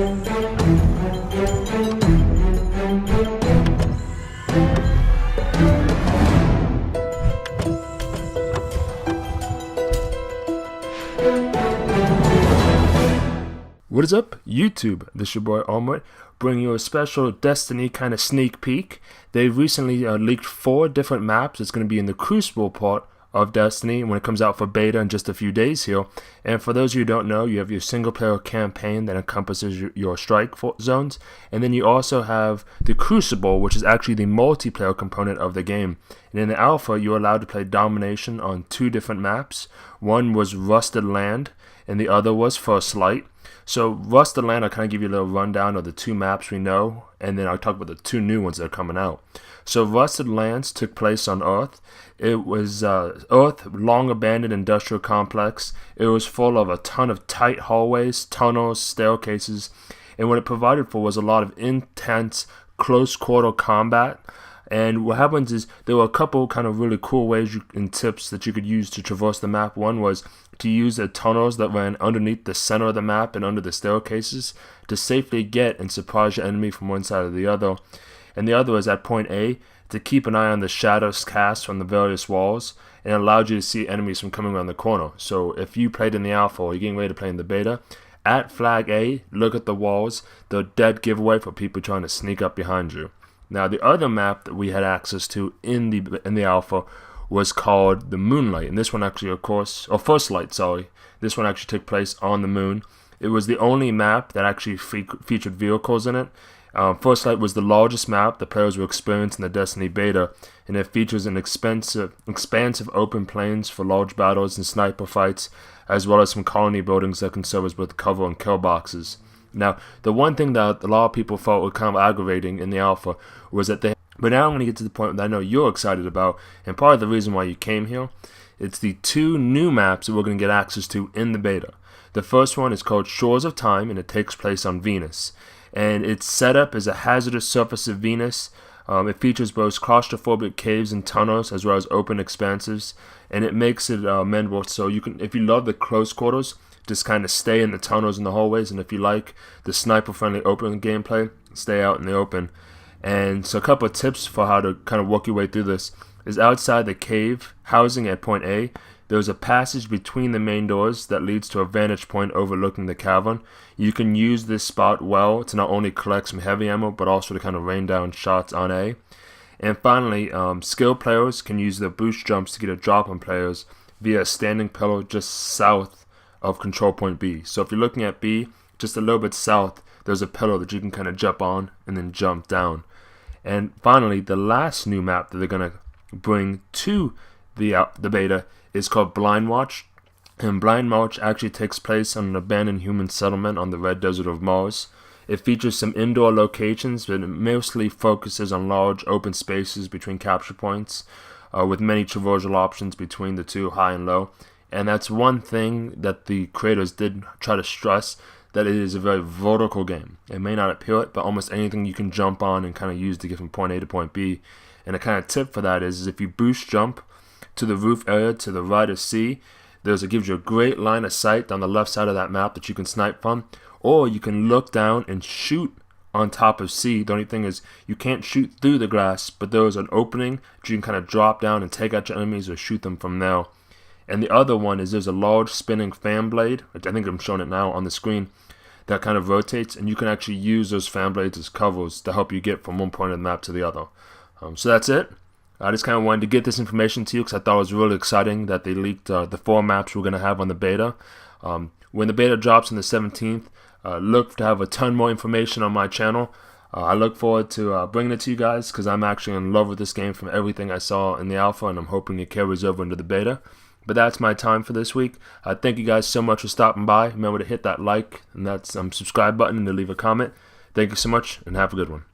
What is up, YouTube? This is your boy Armaret, bringing you a special Destiny kind of sneak peek. They recently leaked 4 different maps. It's going to be in the Crucible part of Destiny when it comes out for beta in just a few days here. And for those of you who don't know, you have your single player campaign that encompasses your strike zones, and then you also have the Crucible, which is actually the multiplayer component of the game. And in the alpha, you're allowed to play domination on 2 different maps. One was Rusted Land and the other was First Light. So Rusted Land, I'll kind of give you a little rundown of the 2 maps we know, and then I'll talk about the 2 new ones that are coming out. So Rusted Lands took place on Earth. It was Earth, long abandoned industrial complex. It was full of a ton of tight hallways, tunnels, staircases, and what it provided for was a lot of intense close quarter combat. And what happens is there were a couple kind of really cool ways and tips that you could use to traverse the map. One was to use the tunnels that ran underneath the center of the map and under the staircases to safely get and surprise your enemy from one side or the other. And the other was at point A to keep an eye on the shadows cast from the various walls, and it allowed you to see enemies from coming around the corner. So if you played in the alpha or you're getting ready to play in the beta, at flag A, look at the walls. They're dead giveaway for people trying to sneak up behind you. Now the other map that we had access to in the alpha was called the Moonlight, and this one actually, of course, or First Light, sorry. This one actually took place on the moon. It was the only map that actually featured vehicles in it. First Light was the largest map the players will experience in the Destiny beta, and it features an expansive open plains for large battles and sniper fights, as well as some colony buildings that can serve as both cover and kill boxes. Now, the one thing that a lot of people felt was kind of aggravating in the alpha was that but now I'm going to get to the point that I know you're excited about, and part of the reason why you came here, it's the 2 new maps that we're going to get access to in the beta. The first one is called Shores of Time, and it takes place on Venus. And its setup is a hazardous surface of Venus. It features both claustrophobic caves and tunnels, as well as open expanses, and it makes it mendable so you can, if you love the close quarters, just kind of stay in the tunnels and the hallways, and if you like the sniper-friendly open gameplay, stay out in the open. And so a couple of tips for how to kind of work your way through this is outside the cave housing at point A, there's a passage between the main doors that leads to a vantage point overlooking the cavern. You can use this spot well to not only collect some heavy ammo, but also to kind of rain down shots on A. And finally, skilled players can use their boost jumps to get a drop on players via a standing pillar just south of control point B. So if you're looking at B, just a little bit south, there's a pillar that you can kind of jump on and then jump down. And finally, the last new map that they're going to bring to the beta is called Blind March. And Blind March actually takes place on an abandoned human settlement on the red desert of Mars. It features some indoor locations, but it mostly focuses on large open spaces between capture points, with many traversal options between the 2, high and low. And that's one thing that the creators did try to stress, that it is a very vertical game. It may not appear it, but almost anything you can jump on and kind of use to get from point A to point B. And a kind of tip for that is if you boost jump to the roof area to the right of C, it gives you a great line of sight down the left side of that map that you can snipe from, or you can look down and shoot on top of C. The only thing is you can't shoot through the grass, but there is an opening that you can kind of drop down and take out your enemies or shoot them from there. And the other one is there's a large spinning fan blade, which I think I'm showing it now on the screen, that kind of rotates, and you can actually use those fan blades as covers to help you get from one point of the map to the other. So that's it. I just kind of wanted to get this information to you because I thought it was really exciting that they leaked the 4 maps we're going to have on the beta. When the beta drops on the 17th, look to have a ton more information on my channel. I look forward to bringing it to you guys because I'm actually in love with this game from everything I saw in the alpha, and I'm hoping it carries over into the beta. But that's my time for this week. Thank you guys so much for stopping by. Remember to hit that like and that subscribe button and to leave a comment. Thank you so much, and have a good one.